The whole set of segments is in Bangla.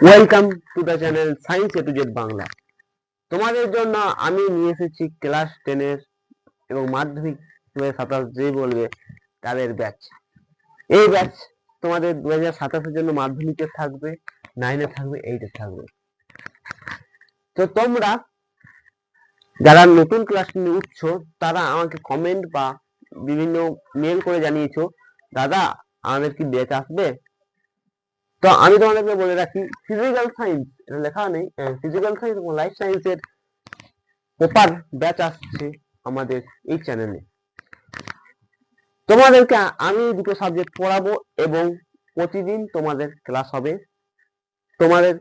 Welcome to the channel science A to Z Bangla. তোমাদের জন্য আমি নিয়ে এসেছি ক্লাস 10 এর এবং মাধ্যমিক 2027 যে বলবে তাদের ব্যাচ। এই ব্যাচ তোমাদের 2027 এর জন্য মাধ্যমিকে থাকবে, 9 এ থাকবে, 8 এ থাকবে। তো তোমরা যারা নতুন ক্লাস নিয়ে উঠছো তারা আমাকে কমেন্ট বা বিভিন্ন মেল করে জানিয়েছো, দাদা আমাদের কি ব্যাচ আসবে? তো আমি তোমাদেরকে বলে রাখি, ফিজিক্যাল সায়েন্স এটা লেখা নেই, ফিজিক্যাল সায়েন্স এবং লাইফ সায়েন্সের পেপার ব্যাচ আসছে আমাদের এই চ্যানেলে। তোমাদেরকে আমি দুটো সাবজেক্ট পড়াবো এবং প্রতিদিন তোমাদের ক্লাস হবে। তোমাদের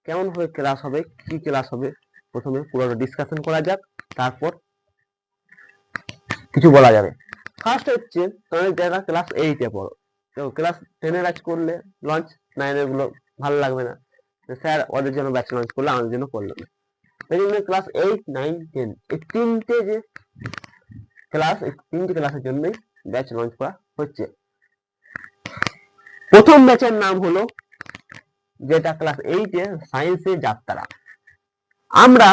কেমন ভাবে ক্লাস হবে, কি ক্লাস হবে, প্রথমে পুরো ডিসকাশন করা যাক, তারপর কিছু বলা যাবে। ফার্স্ট হচ্ছে তোমাদের যারা ক্লাস 8 এ পড়ো, তো ক্লাস 10 এর আজ করলে লঞ্চ, 9 এর গুলো ভালো লাগবে না, স্যার ওদের জন্য ব্যাচ লঞ্চ করলে আমাদের জন্য করলো না। এই জন্য ক্লাস 8, 9, 10 এই তিনটে যে ক্লাস, এই তিনটে ক্লাসের জন্যই ব্যাচ লঞ্চ করা হচ্ছে। প্রথম ব্যাচের নাম হলো, যেটা ক্লাস 8 এ সায়েন্সের যাত্রা। আমরা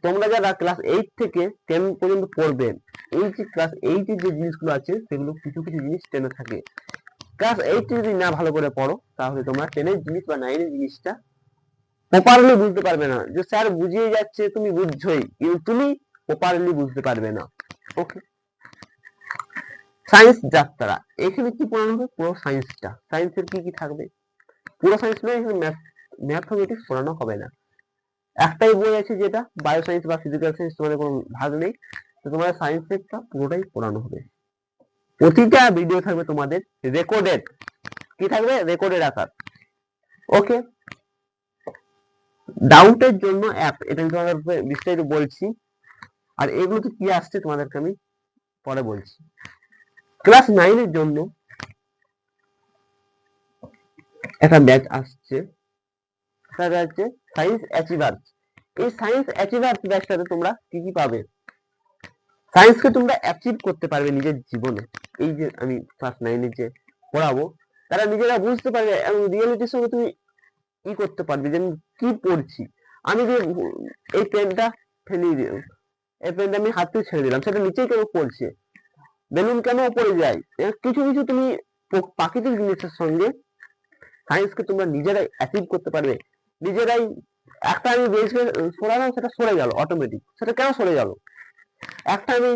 তোমরা যারা ক্লাস 8 থেকে 10 পর্যন্ত পড়বেন, এই যে ক্লাস 8 এর যে জিনিসগুলো আছে সেগুলো কিছু কিছু জিনিস 10 এ থাকে। ক্লাস 8 যদি না ভালো করে পড়ো তাহলে তোমরা 10 এর জিনিস বা 9 এর জিনিসটা প্রপারলি বুঝতে পারবে না। যে স্যার বুঝিয়ে যাচ্ছে তুমি বুঝছোই, কিন্তু তুমি প্রপারলি বুঝতে পারবে না। ওকে, সায়েন্স যাত্রা, এখানে কি পড়ানো হবে? পুরো সায়েন্সটা, সায়েন্সের কি কি থাকবে পুরো সায়েন্স নয়, এখানে ম্যাথমেটিক্স পড়ানো হবে না। একটাই বই আছে যেটা বায়ো সায়েন্স বা ফিজিক্যাল সায়েন্স, তোমাদের কোনো ভাগ নেই। তো তোমাদের সায়েন্সেরটা পুরোটাই পড়ানো হবে। প্রতিটা ভিডিও থাকবে তোমাদের রেকর্ডেড, কি থাকবে? রেকর্ডেড আকার। ওকে, ডাউটের জন্য অ্যাপ, এটা আমি তোমাদের বিস্তারিত বলছি, আর এগুলোতে কি আসছে তোমাদেরকে আমি পরে বলছি। ক্লাস 9 এর জন্য একটা ব্যাচ আসছে, সেটা হচ্ছে সায়েন্স অ্যাচিভার্স। এই সায়েন্স অ্যাচিভার্স ব্যাচটাতে তোমরা কি কি পাবে? সায়েন্সকে তোমরা অ্যাচিভ করতে পারবে নিজের জীবনে। এই যে আমি ক্লাস 9 এর যে পড়াবো, তারা নিজেরা বুঝতে পারবে এবং রিয়েলিটির সঙ্গে তুমি কি করতে পারবে, যে আমি কি পড়ছি। আমি যে এই পেনটা ফেলিয়ে দিলাম, এই পেনটা আমি হাত থেকে ছেড়ে দিলাম, সেটা নিচেই কেন পড়ছে, বেলুন কেন পড়ে যায়, কিছু কিছু তুমি প্রাকৃতিক জিনিসের সঙ্গে সায়েন্সকে তোমরা নিজেরাই অ্যাচিভ করতে পারবে। নিজেরাই, একটা আমি বেঞ্চকে সরালাম, সেটা সরে গেল অটোমেটিক, সেটা কেন সরে গেল? একটা আমি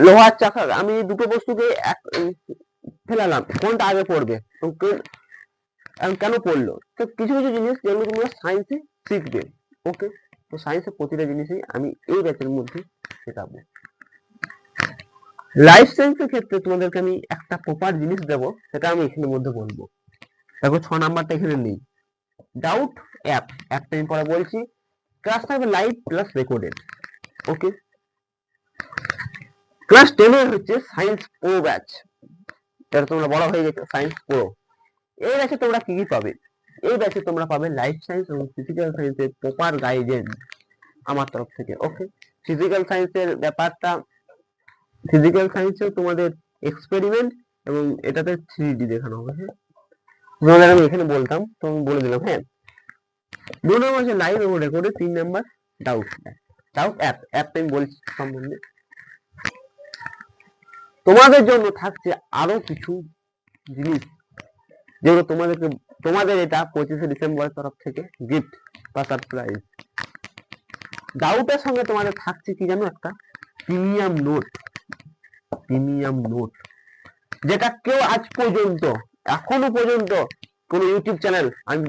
লোহার চাকা, আমি দুটো বস্তুকে ফেলালাম, কোনটা আগে পড়বে, কেন পড়লো? তো কিছু কিছু জিনিস যেগুলো তোমরা সায়েন্সে শিখবে। ওকে, তো সায়েন্সের প্রতিটা জিনিসই আমি এই ব্যাচের মধ্যে শেখাবো। লাইফ সায়েন্সের ক্ষেত্রে তোমাদেরকে আমি একটা প্রপার জিনিস দেবো, সেটা আমি এখানের মধ্যে বলবো। দেখো 6 নাম্বারটা এখানে নেই, ডাউট অ্যাপ, অ্যাপটা আমি পরে বলছি। ক্লাস থাকবে লাইভ প্লাস রেকর্ডেড। ওকে, ক্লাস 10 এর হচ্ছে সায়েন্স প্রো ব্যাচ, এটা তোমরা বড় হয়ে গেছে সায়েন্স প্রো। এই ব্যাচে তোমরা কি কি পাবে? এই ব্যাচে তোমরা পাবে লাইফ সায়েন্স এবং ফিজিক্যাল সায়েন্সের প্রপার গাইডেন্স আমার তরফ থেকে। ওকে, ফিজিক্যাল সায়েন্সের ব্যাপারটা, ফিজিক্যাল সায়েন্সেও তোমাদের এক্সপেরিমেন্ট এবং এটাতে 3D দেখানো হবে। হ্যাঁ, তোমাদের আমি এখানে বলতাম, তো আমি বলে দিলাম। হ্যাঁ, 2 নম্বর হচ্ছে লাইভ এবং রেকর্ডে, 3 নাম্বার ডাউট। ডাউট অ্যাপ, অ্যাপটা আমি বলছি সম্বন্ধে। তোমাদের জন্য থাকছে আরো কিছু জিনিস, যেগুলো তোমাদেরকে, তোমাদের এটা 25শে ডিসেম্বরের তরফ থেকে গিফট বা সারপ্রাইজ। ডাউটের সঙ্গে তোমাদের থাকছে কি জানো? একটা প্রিমিয়াম নোট, প্রিমিয়াম নোট, যেটা কেউ আজ পর্যন্ত, এখনো পর্যন্ত কোন ইউটিউব চ্যানেল আমি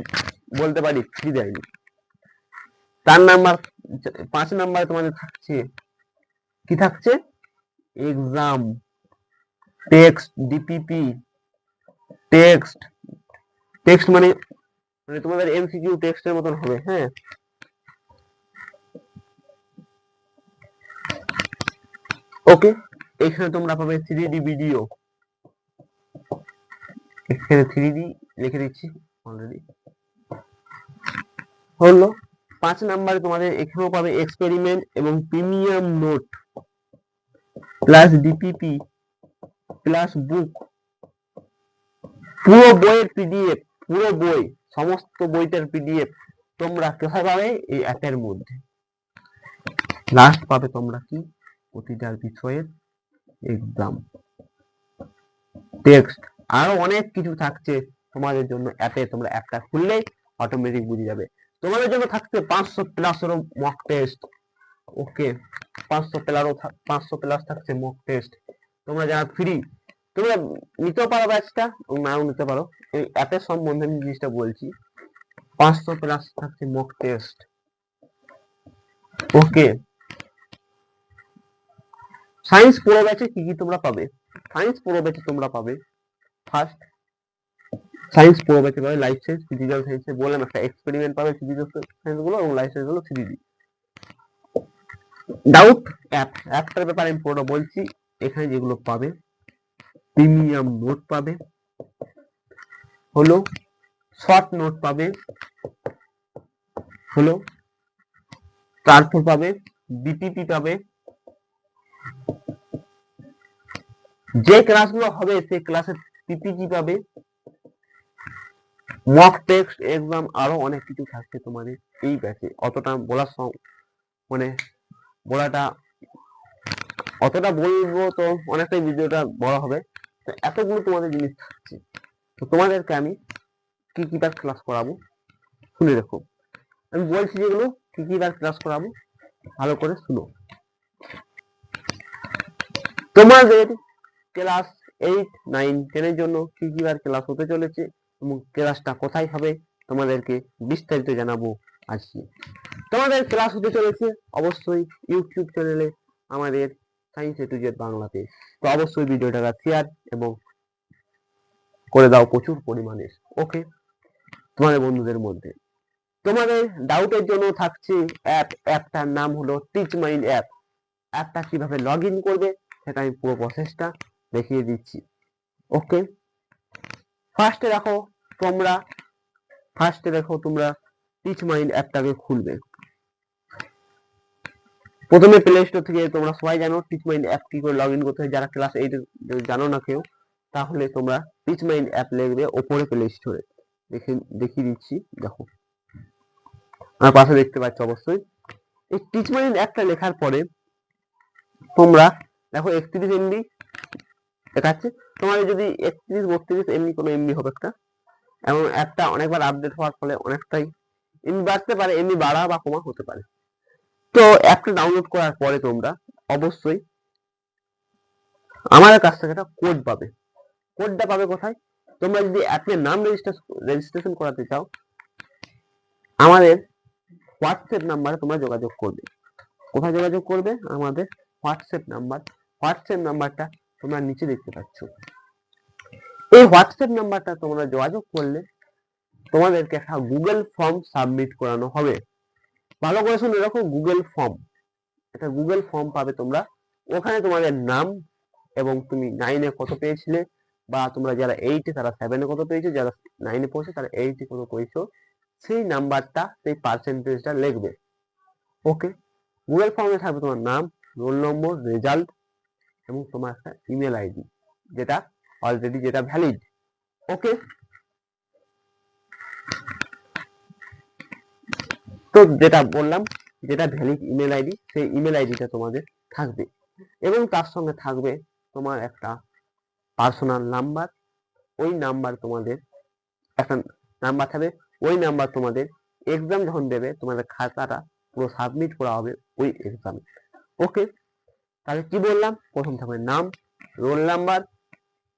বলতে পারি ফ্রি দেয়নি। 4 নাম্বার, 5 নাম্বার তোমাদের থাকছে কি? থাকছে exam text, DPP text. Text মানে তোমাদের এমসিকিউ টেক্সটের মতন হবে। হ্যাঁ, ওকে, এখানে তোমরা পাবে 3D ভিডিও, এখানে 3D লিখে দিচ্ছি অলরেডি হলো। 5 নাম্বারে তোমাদের এখানেও পাবে এক্সপেরিমেন্ট এবং premium note plus DPP plus book, পুরো বইয়ের পিডিএফ, পুরো বই, সমস্ত বইটার পিডিএফ তোমরা কোথায় পাবে? এই অ্যাপের মধ্যে। লাস্ট পাবে তোমরা কি? প্রতিটা বিষয়ের এক্সাম, টেক্সট, আরো অনেক কিছু থাকছে তোমাদের জন্য অ্যাপে। তোমরা অ্যাপটা খুললেই অটোমেটিক বুঝে যাবে। তোমাদের জন্য থাকছে 500 প্লাসেরও মক টেস্ট। ওকে, 500 প্লাস থাকছে মক টেস্ট। তোমরা যারা ফ্রি, তোমরা নিতেও পারো ব্যাচটা, নাও নিতে পারো। এই অ্যাপের সম্বন্ধে আমি জিনিসটা বলছি। 500 প্লাস থাকছে মক টেস্ট। ওকে, সায়েন্স পুরো ব্যাচে কি কি তোমরা পাবে? সায়েন্স পুরো ব্যাচে তোমরা পাবে ফার্স্ট, সায়েন্স পুরো ব্যাচে পাবে লাইফ সায়েন্স, ফিজিক্যাল সায়েন্সে বললাম একটা এক্সপেরিমেন্ট পাবে ফিজিক্যাল সায়েন্স গুলো, এবং লাইফ সায়েন্স গুলো 3D। ডাউট অ্যাপটার ব্যাপারে আমি পুরোটা বলছি। এখানে যেগুলো পাবে, প্রিমিয়াম নোট পাবে, হলো শর্ট নোট পাবে, হলো তারপর পাবে বিপিপি পাবে, যে ক্লাসগুলো হবে সেই ক্লাসের পিপিটি পাবে, মক টেক্সট এক্সাম, আরো অনেক কিছু থাকছে তোমাদের এই ব্যাচে। অতটা বলার মানে বলাটা, অতটা বলবো তো অনেকটাই ভিডিওটা বড় হবে। তো এতগুলো তোমাদের জিনিস থাকছে। তো তোমাদেরকে আমি কি কি বার ক্লাস করাবো শুনে রেখো। আমি বলছি যেগুলো কি কি বার ক্লাস করাবো, ভালো করে শুনো। তোমাদের ক্লাস 8, 9, 10 এর জন্য কি কি বার ক্লাস হতে চলেছে এবং ক্লাসটা কোথায় হবে তোমাদেরকে বিস্তারিত জানাবো আজকে। তোমাদের ক্লাস হতে চলেছে অবশ্যই ইউটিউব চ্যানেলে আমাদের সায়েন্স এ টু জেড বাংলাতে। তো অবশ্যই ভিডিওটা শেয়ার এবং করে দাও প্রচুর পরিমাণে। ওকে, তোমাদের বন্ধুদের মধ্যে। তোমাদের ডাউটের জন্য থাকছে অ্যাপটার নাম হলো টিচ মাইন্ড অ্যাপ। অ্যাপটা কিভাবে লগ ইন করবে সেটা আমি পুরো প্রসেসটা দেখিয়ে দিচ্ছি। ওকে, ফার্স্টে দেখো তোমরা টিচ মাইন্ড অ্যাপটাকে খুলবে। প্রথমে প্লে স্টোর থেকে, তোমরা সবাই জানো টিচ মাইন্ড অ্যাপ কি করে লগ ইন করতে হয়। যারা ক্লাস 8 জানো না কেউ, তাহলে তোমরা টিচ মাইন্ড অ্যাপ লিখবে ওপরে প্লে স্টোরে। দেখিয়ে দিচ্ছি, দেখো আমার পাশে দেখতে পাচ্ছ অবশ্যই। এই টিচ মাইন্ড অ্যাপটা লেখার পরে তোমরা দেখো 31 MB দেখাচ্ছে। তোমাদের যদি 31, 32 এমনি কোনো এমবি হবে একটা, এবং অ্যাপটা অনেকবার আপডেট হওয়ার ফলে অনেকটাই এমবি বাড়তে পারে, এমবি বাড়া বা কমা হতে পারে। তো অ্যাপটা ডাউনলোড করার পরে তোমরা অবশ্যই আমাদের কাছ থেকে একটা কোড পাবে। কোডটা পাবে কোথায়? তোমরা যদি অ্যাপের নাম রেজিস্ট্রেশন করাতে চাও, আমাদের হোয়াটসঅ্যাপ নাম্বারে তোমরা যোগাযোগ করবে। কোথায় যোগাযোগ করবে? আমাদের হোয়াটসঅ্যাপ নাম্বারটা তোমরা নিচে দেখতে পাচ্ছ। এই হোয়াটসঅ্যাপ নাম্বারটা তোমরা যোগাযোগ করলে তোমাদেরকে একটা গুগল ফর্ম সাবমিট করানো হবে। ভালো করে শুনে রাখো, গুগল ফর্ম, একটা গুগল ফর্ম পাবে তোমরা। ওখানে তোমাদের নাম এবং তুমি 9 এ কত পেয়েছিলে, বা তোমরা যারা 8 এ তারা 7 এ কত পেয়েছো, যারা 9 এ পড়ছো তারা 8 এ কত পেয়েছো, সেই নাম্বারটা, সেই পার্সেন্টেজটা লিখবে। ওকে, গুগল ফর্মে থাকবে তোমার নাম, রোল নম্বর, রেজাল্ট এবং তোমার একটা ইমেল আইডি যেটা অলরেডি যেটা ভ্যালিড। ওকে, তো যেটা বললাম, যেটা ভ্যালিড ইমেল আইডি, সেই ইমেল আইডিটা তোমাদের থাকবে এবং তার সঙ্গে থাকবে তোমার একটা পার্সোনাল নাম্বার। ওই নাম্বার তোমাদের একটা নাম্বার থাকবে, ওই নাম্বার তোমাদের এক্সাম যখন দেবে তোমাদের খাতাটা পুরো সাবমিট করা হবে ওই এক্সামে। ওকে, তাহলে কি বললাম? প্রথম থাকবে নাম, রোল নাম্বার,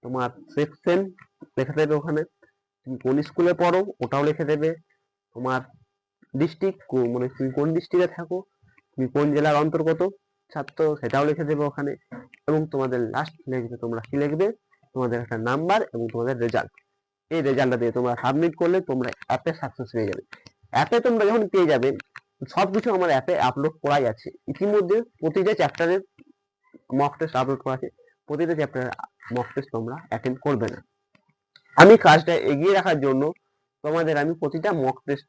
তোমার সেকশন লেখা দেবে, ওখানে তুমি কোন স্কুলে পড়ো ওটাও লিখে দেবে, তোমার ডিস্ট্রিক্ট মানে তুমি কোন ডিস্ট্রিক্টে থাকো, তুমি কোন জেলার অন্তর্গত ছাত্র সেটাও লিখে দেবে ওখানে, এবং তোমাদের লাস্ট লিখবে তোমরা কি লিখবে, তোমাদের একটা নাম্বার এবং তোমাদের রেজাল্ট। এই রেজাল্টটা দিয়ে তোমরা সাবমিট করলে তোমরা অ্যাপে সাকসেস পেয়ে যাবে। অ্যাপে তোমরা যখন পেয়ে যাবে, সবকিছু আমার অ্যাপে আপলোড করাই আছে ইতিমধ্যে। প্রতিটা চ্যাপ্টারের মক টেস্ট আপলোড করা আছে, প্রতিটা চ্যাপ্টারের মক টেস্ট তোমরা অ্যাটেন্ড করবে না। আমি কাজটা এগিয়ে রাখার জন্য তোমাদের আমি প্রতিটা মক টেস্ট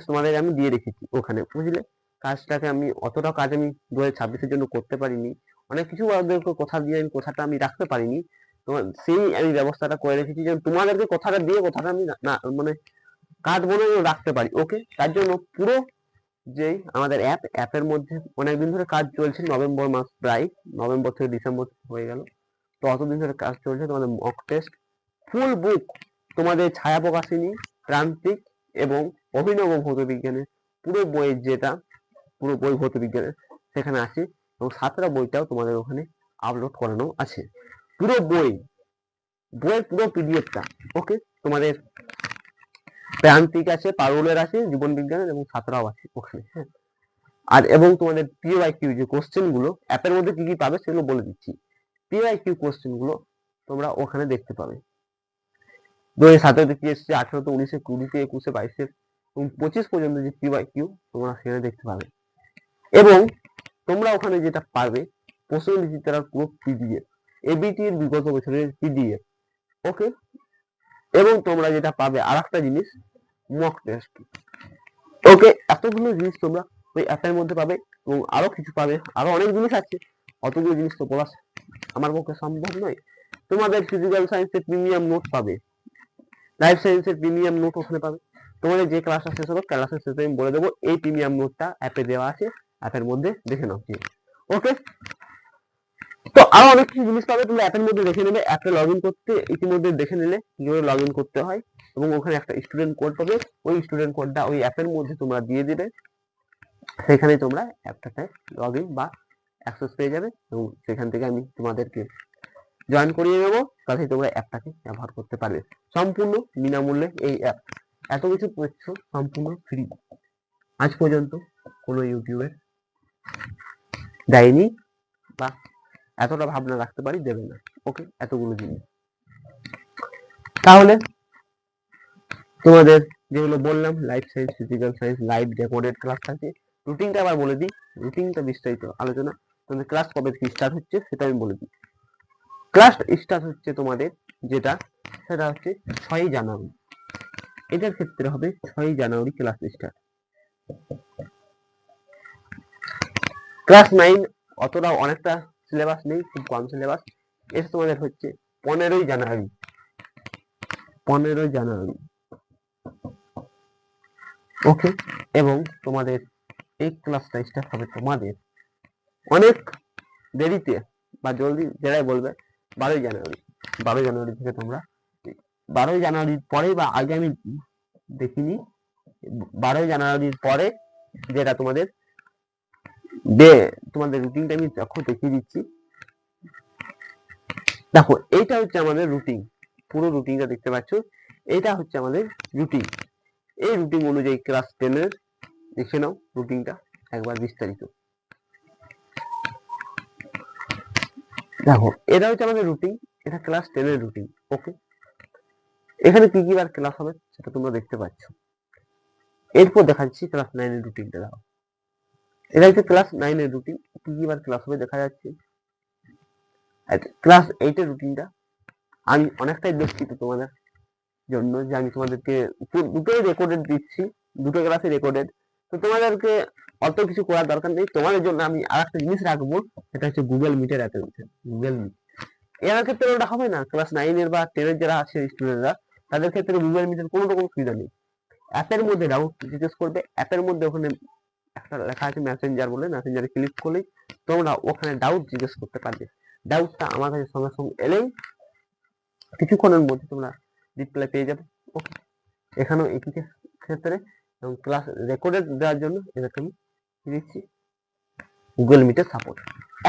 তোমাদের আমি দিয়ে রেখেছি ওখানে, বুঝলে। কাজটাকে আমি অতটা কাজ আমি 2026-এর জন্য করতে পারিনি, অনেক কিছু ওদেরকে কথা দিয়ে আমি কথাটা আমি রাখতে পারিনি। তোমার সেই আমি ব্যবস্থাটা করে রেখেছি যে তোমাদেরকে কথাটা দিয়ে কথাটা আমি না মানে কাজ বলে রাখতে পারি। ওকে, তার জন্য পুরো যেই আমাদের অ্যাপের মধ্যে অনেকদিন ধরে কাজ চলছে, নভেম্বর মাস প্রায়, নভেম্বর থেকে ডিসেম্বর হয়ে গেল, তো অতদিন ধরে কাজ চলছে তোমাদের মক টেস্ট ফুল বুক, তোমাদের ছায়া প্রকাশিনী, প্রান্তিক এবং অভিনব ভৌত বিজ্ঞানের পুরো বইয়ের যেটা পুরো বই ভৌত বিজ্ঞানের সেখানে আছে, এবং সাতটা বইটাও তোমাদের ওখানে আপলোড করানো আছে। পুরো বইয়ের পুরো পিডিএফটা। ওকে, তোমাদের প্রান্তিক আছে, পারুলের আছে, জীবন বিজ্ঞানের এবং সাতরাও আছে ওখানে। হ্যাঁ, আর এবং তোমাদের পিওআইকিউ যে কোশ্চেন গুলো অ্যাপের মধ্যে কি কি পাবে সেগুলো বলে দিচ্ছি। পিওআইকিউ কোশ্চেন গুলো তোমরা ওখানে দেখতে পাবে। 2017 কি এসছে, 18, 19, 20, 21, 22 এবং 25 পর্যন্ত যে পিওআইকিউ তোমরা সেখানে দেখতে পাবে। এবং তোমরা ওখানে যেটা পাবে প্রশ্ন বিচিত্রার পুরো পিডিএফ, এবিটি এর বিগত বছরের পিডিএফ। ওকে, এবং তোমরা যেটা পাবে আর একটা জিনিস, মক টেস্ট। ওকে, এতগুলো জিনিস তোমরা ওই অ্যাপের মধ্যে পাবে এবং আরো কিছু পাবে, আরো অনেক জিনিস আছে, অতগুলো জিনিস তো বলা আমার পক্ষে সম্ভব নয়। তোমাদের ফিজিক্যাল সায়েন্সের প্রিমিয়াম নোট পাবে, লাইফ সায়েন্সের প্রিমিয়াম নোট ওখানে পাবে। তোমাদের যে ক্লাসটা শেষ হবে ক্লাসের শেষে আমি বলে দেবো এই প্রিমিয়াম নোটটা অ্যাপে দেওয়া আছে, অ্যাপের মধ্যে দেখে নাও। ওকে, তো আরো অনেক কিছু জিনিস পাবে, তুমি অ্যাপের মধ্যে দেখে নেবে। অ্যাপে লগ ইন করতে ইতিমধ্যে দেখে নিলে কিভাবে লগ ইন করতে হয়, এবং ওখানে একটা স্টুডেন্ট কোড পাবে, ওই স্টুডেন্ট কোডটা ওই অ্যাপের মধ্যে তোমরা দিয়ে দিবে, সেখানে তোমরা অ্যাপটাতে লগ ইন বা অ্যাক্সেস পেয়ে যাবে, এবং সেখান থেকে আমি তোমাদেরকে জয়েন করিয়ে নেবো, তাতে তোমরা অ্যাপটাকে ব্যবহার করতে পারবে সম্পূর্ণ বিনামূল্যে। এই অ্যাপ এত কিছু পাচ্ছ সম্পূর্ণ ফ্রি, আজ পর্যন্ত কোনো ইউটিউবের দেয়নি বা এতটা ভাবনা রাখতে পারি দেবে না। ওকে, এতগুলো জিনিস। তাহলে তোমাদের যেগুলো বললাম, life science, physical science, live recorded class থাকে। রুটিনটা আবার বলে দিই, রুটিনটা বিস্তারিত আলোচনা। তোমাদের ক্লাস কবে থেকে স্টার্ট হচ্ছে সেটা আমি বলে দিই। ক্লাস স্টার্ট হচ্ছে তোমাদের যেটা, সেটা হচ্ছে 6ই জানুয়ারি। এটার ক্ষেত্রে হবে 6ই জানুয়ারি ক্লাস স্টার্ট। ক্লাস 9 অতটা অনেকটা সিলেবাস নেই, খুব কম সিলেবাস। এটা তোমাদের হচ্ছে 15ই জানুয়ারি। 15ই জানুয়ারি। ওকে, এবং তোমাদের এই ক্লাসটা স্টার্ট হবে তোমাদের অনেক দেরিতে বা জলদি, যেটাই বলবে 12ই জানুয়ারি। 12ই জানুয়ারি থেকে তোমরা 12ই জানুয়ারির পরে বা আগে আমি দেখিনি, 12ই জানুয়ারির পরে যেটা তোমাদের তোমাদের রুটিনটা আমি যখন দেখিয়ে দিচ্ছি। দেখো, এইটা হচ্ছে আমাদের রুটিন, পুরো রুটিনটা দেখতে পাচ্ছ, এটা হচ্ছে আমাদের রুটিন। এই রুটিন অনুযায়ী ক্লাস 10-এর দেখে নাও রুটিনটা একবার বিস্তারিত। দেখো, এটা হচ্ছে আমাদের রুটিন, এটা ক্লাস 10-এর রুটিন। ওকে, এখানে কি কি বার ক্লাস হবে সেটা তোমরা দেখতে পাচ্ছ। এরপর দেখাচ্ছি ক্লাস 9-এর রুটিনটা। দেখো, এটা হচ্ছে ক্লাস 9-এর রুটিন, কি কি বার ক্লাস হবে দেখা যাচ্ছে। ক্লাস 8-এর রুটিনটা আমি অনেকটাই দুঃখিত তোমাদের জন্য যে আমি তোমাদেরকে দুটোই রেকর্ডেড দিচ্ছি, দুটো ক্লাসে রেকর্ডেড, তো তোমাদেরকে অত কিছু করার দরকার নেই। তোমাদের জন্য আমি আর একটা জিনিস রাখবো, সেটা হচ্ছে গুগল মিটের অ্যাটেনশন। গুগল মিট এর ক্ষেত্রে ওটা হবে না, ক্লাস 9-এর বা 10-এর যারা আছে স্টুডেন্টরা তাদের ক্ষেত্রে গুগল মিটের কোনো রকম সুবিধা নেই। অ্যাপের মধ্যে ডাউট জিজ্ঞেস করবে, অ্যাপের মধ্যে ওখানে একটা লেখা আছে মেসেঞ্জার বলে, মেসেঞ্জারে ক্লিক করলেই তোমরা ওখানে ডাউট জিজ্ঞেস করতে পারবে। ডাউটটা আমার কাছে সঙ্গে সঙ্গে এলেই কিছুক্ষণের মধ্যে তোমরা রিপ্লাই পেয়ে যাবে। ওকে, এখানেও একই ক্ষেত্রে, এবং ক্লাস রেকর্ডেড দেওয়ার জন্য এটাকে আমি দিচ্ছি গুগল মিটের সাপোর্ট।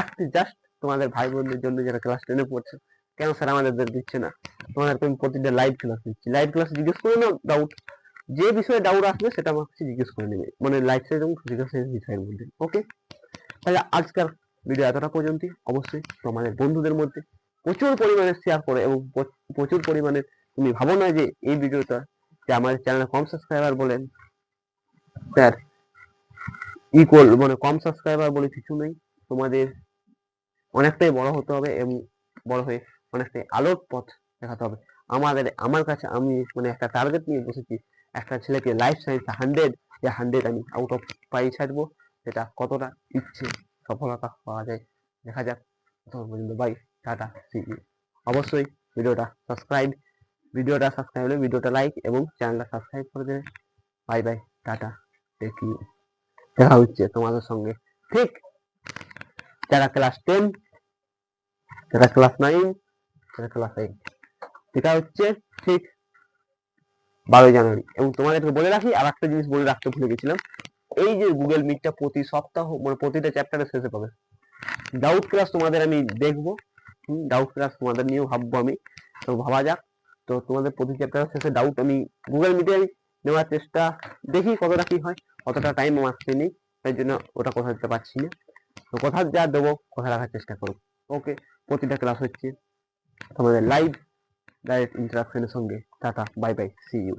একটি জাস্ট তোমাদের ভাই বোনদের জন্য যারা ক্লাস 10-এ পড়ছে, কেন স্যার আমাদের দিচ্ছে না, তোমাদেরকে আমি প্রতিটা লাইভ ক্লাস দিচ্ছি, লাইভ ক্লাস জিজ্ঞেস করে নাও ডাউট, যে বিষয়ে ডাউট আসবে সেটা আমার কাছে জিজ্ঞেস করে নেবে, মানে লাইফ সায়েন্স এবং ফিজিক্যাল সায়েন্স বিষয়ের মধ্যে। ওকে, তাহলে আজকের ভিডিও এতটা পর্যন্তই। অবশ্যই তোমাদের বন্ধুদের মধ্যে প্রচুর পরিমাণে শেয়ার করে, এবং প্রচুর পরিমাণে তুমি ভাবো না যে এই ভিডিওটা যে আমাদের চ্যানেলে কম সাবস্ক্রাইবার বলেন স্যার ইকুয়াল, মানে কম সাবস্ক্রাইবার বলে কিছু নেই, তোমাদের অনেকটাই বড় হতে হবে এবং বড় হয়ে অনেকটাই আলোর পথ দেখাতে হবে। আমার কাছে আমি মানে একটা টার্গেট নিয়ে বসেছি, একটা ছেলেকে লাইফ সায়েন্স 100 আমি আউট অফ 5 ছাড়বো, সেটা কতটা ইচ্ছে সফলতা পাওয়া যায় দেখা যাক। ততক্ষণ পর্যন্ত বাই, টাটা, সি ইউ। অবশ্যই ভিডিওটা সাবস্ক্রাইব হলে ভিডিওটা লাইক এবং চ্যানেলটা সাবস্ক্রাইব করে দেবে। বাই বাই, টাটা, দেখা হচ্ছে তোমাদের সঙ্গে ঠিক যারা ক্লাস 10, যারা ক্লাস 9, যারা ক্লাস 8, দেখা হচ্ছে ঠিক 12 জানুয়ারি। এবং তোমাদেরকে বলে রাখি, আর একটা জিনিস বলে রাখতে ভুলে গেছিলাম, এই যে গুগল মিটটা প্রতি সপ্তাহ মানে প্রতিটা চ্যাপ্টারের শেষে পাবে ডাউট ক্লাস, তোমাদের আমি দেখবো, ডাউট ক্লাস তোমাদের নিয়েও ভাববো আমি, তো ভাবা যাক। তো তোমাদের প্রতি চ্যাপ্টারের শেষে ডাউট আমি গুগল মিটে নেওয়ার চেষ্টা, দেখি কতটা কি হয়, অতটা টাইম আমার হাতে নেই, তাই জন্য ওটা কথা দিতে পারছি না। তো কথা যা দেবো কথা রাখার চেষ্টা করবো। ওকে, প্রতিটা ক্লাস হচ্ছে তোমাদের লাইভ ডাইরেক্ট ইন্টারাকশনের সঙ্গে। Tata, bye bye, see you.